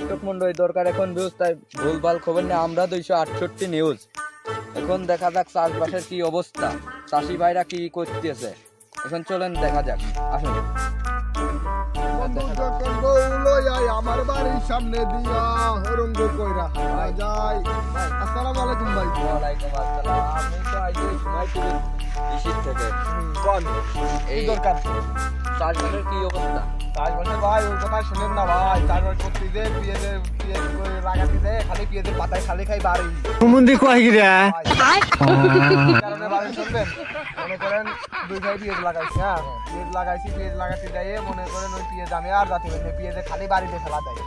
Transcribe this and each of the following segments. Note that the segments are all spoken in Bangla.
দর্শক মন্ডলী দরকার এখন ভিউজ, তাই ভুলভাল খবর নিয়ে আমরা 268 নিউজ। এখন দেখা যাক চাষবাসের কি অবস্থা, চাষি ভাইরা কি করতেছে। এখন চলেন দেখা যাক, আসুন। আমার বাড়ির সামনে দিয়া হরঙ্গ কইরা যায়। আসসালামু আলাইকুম ভাই। ওয়ালাইকুম আসসালাম। আমি তো আইছি সময় কৃষির থেকে। কোন এই দরকার? চাষবাসের কি অবস্থা? চাষবাসে ভাই ওই কথা শুনেন না ভাই, চাষবাস করতে যে পিঁয়াজ করে লাগাতে যে খালি পিঁয়াজের পাতায় খালি খাই বাড়ি কুমুন্দি কয় গিরা কারণে বাড়ি শুনবেন। মনে করেন 2 ভাই পিঁয়াজ লাগাইছি, হ্যাঁ পিঁয়াজ লাগাতে যাইয়ে মনে করেন ওই পিঁয়াজ আমি আর যাতে পারি পিঁয়াজে খালি বাড়িতে ফেলা দেয়।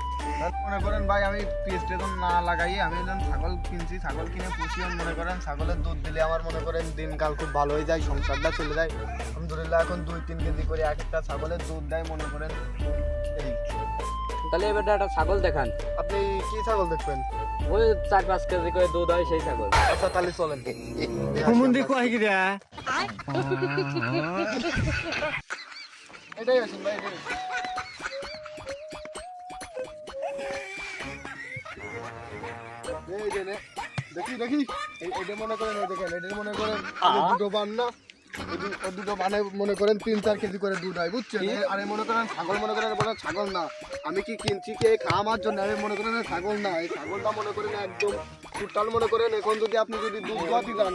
মনে করেন ভাই আমি পিঁয়াজটা যখন না লাগাইয়ে আমি যখন ছাগল কিনছি, ছাগল কিনে পুষি, মনে করেন ছাগলের দুধ দিলে আমার মনে করেন দিনকাল খুব ভালো হয়ে যায়, সংসারটা চলে যায় আলহামদুলিল্লাহ। এখন 2-3 কেজি করে এক একটা ছাগলের দুধ দেয় মনে করেন। এই তাহলে এবার একটা ছাগল দেখান। আপনি কি ছাগল দেখবেন? ওই 4-5 কেজি করে দুধ হয় সেই ছাগল। আচ্ছা তাহলে চলেন। কুমুন্দি কয় গিরা এটাই আছেন ভাই, এটাই। এই যে দেখি এটা মনে করেন, এই দেখেন এটা মনে করেন দুটো বান না, ওই দুটো বানে মনে করেন 3-4 কেজি করে দুধ হয়, বুঝছেন? আরে মনে করেন ছাগল, মনে করেন বলে ছাগল না, আমি কি কিনছি কে খাওয়ার জন্য, আমি মনে করেন ছাগল না, এই ছাগলটা মনে করেন একদম টোটাল মনে করেন এখন যদি আপনি যদি দুধ দোয়াতে যান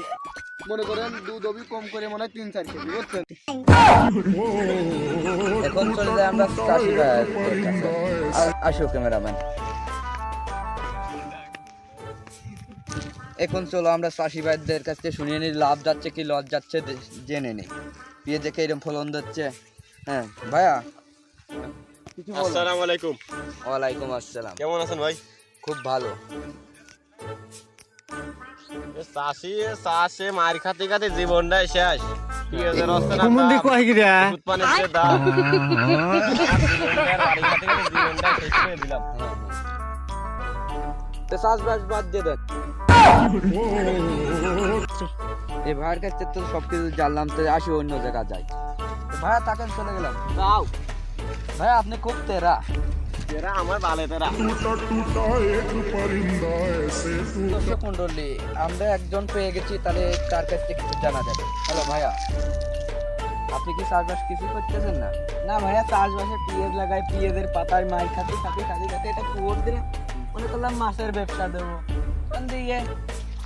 মনে করেন দুধ অবি কম করে মনে হয় 3-4 কেজি, বুঝছেন? এখন চলে যাই আমরা চাষি ভাইয়ের কাছে। আসো ক্যামেরাম্যান। এখন চলো আমরা চাষি ভাইদের কাছে শুনিয়ে নিই, লাভ যাচ্ছে কি লস যাচ্ছে জেনে নিই। পেঁয়াজে কি এরকম ফলন দিচ্ছে। হ্যাঁ ভাইয়া, কিছু বলো। আসসালামু আলাইকুম। ওয়ালাইকুম আসসালাম। কেমন আছেন ভাই? খুব ভালো। চাষে মার খাতে খাতে জীবনটাই শেষ। পেঁয়াজের অবস্থা না, কুমুন্দি কয় গিরা দুধ পানির যে দাম, জীবনটার বাড়ি খাতে খাতে জীবনটাই শেষ করে দিলাম। তো চাষবাস বাদ দিয়ে দেন। এই ভাইয়ের কাছে তো সবকিছু জানলাম, তো আসি অন্য জায়গা যাই। ভাইয়া তাকে চলে গেলাম। যাও ভাইয়া আপনি খুব তেরা। তেরা আমার বালে তেরা। দর্শক মন্ডলী, আমরা একজন পেয়ে গেছি, তাহলে তার কাছ থেকে কিছু জানা যাবে। হ্যালো ভাইয়া, আপনি কি চাষবাস কিছু করতেছেন না? না ভাইয়া, চাষবাসে পেঁয়াজ লাগাই, পেঁয়াজের পাতায় মাই খাতে এটা কুয়োর দিয়ে মনে করলাম মাছের ব্যবসা দেবো। দিয়ে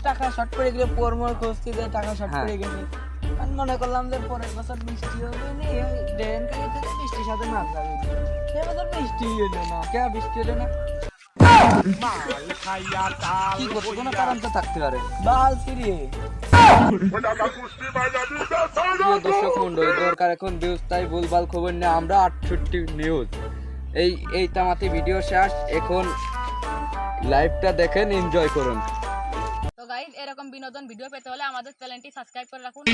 টাকা শর্ট পড়ে গেলে পরমর খুঁজতে দিয়ে টাকা শর্ট হ্যাঁ। পড়ে গেছে। আমি মনে করলাম যে পরের বছর বৃষ্টি হবে না, ড্রেন কালি থেকে বৃষ্টির সাথে মাছ যাবে। এবছর বৃষ্টি হলো না। কে বৃষ্টি হলো না? কি করতে কোনো কারণ তো থাকতে পারে। বাল সিরিয়ে প্রিয় দর্শক মন্ডলী দরকার এখন ভিউজ, তাই ভুলভাল খবর নিয়ে আমরা 68 নিউজ। এই তামাতি ভিডিও শেষ। এখন লাইভটা দেখেন, এনজয় করুন। তো গাইস, এরকম বিনোদন ভিডিও পেতে হলে আমাদের চ্যানেলটি সাবস্ক্রাইব করে রাখুন।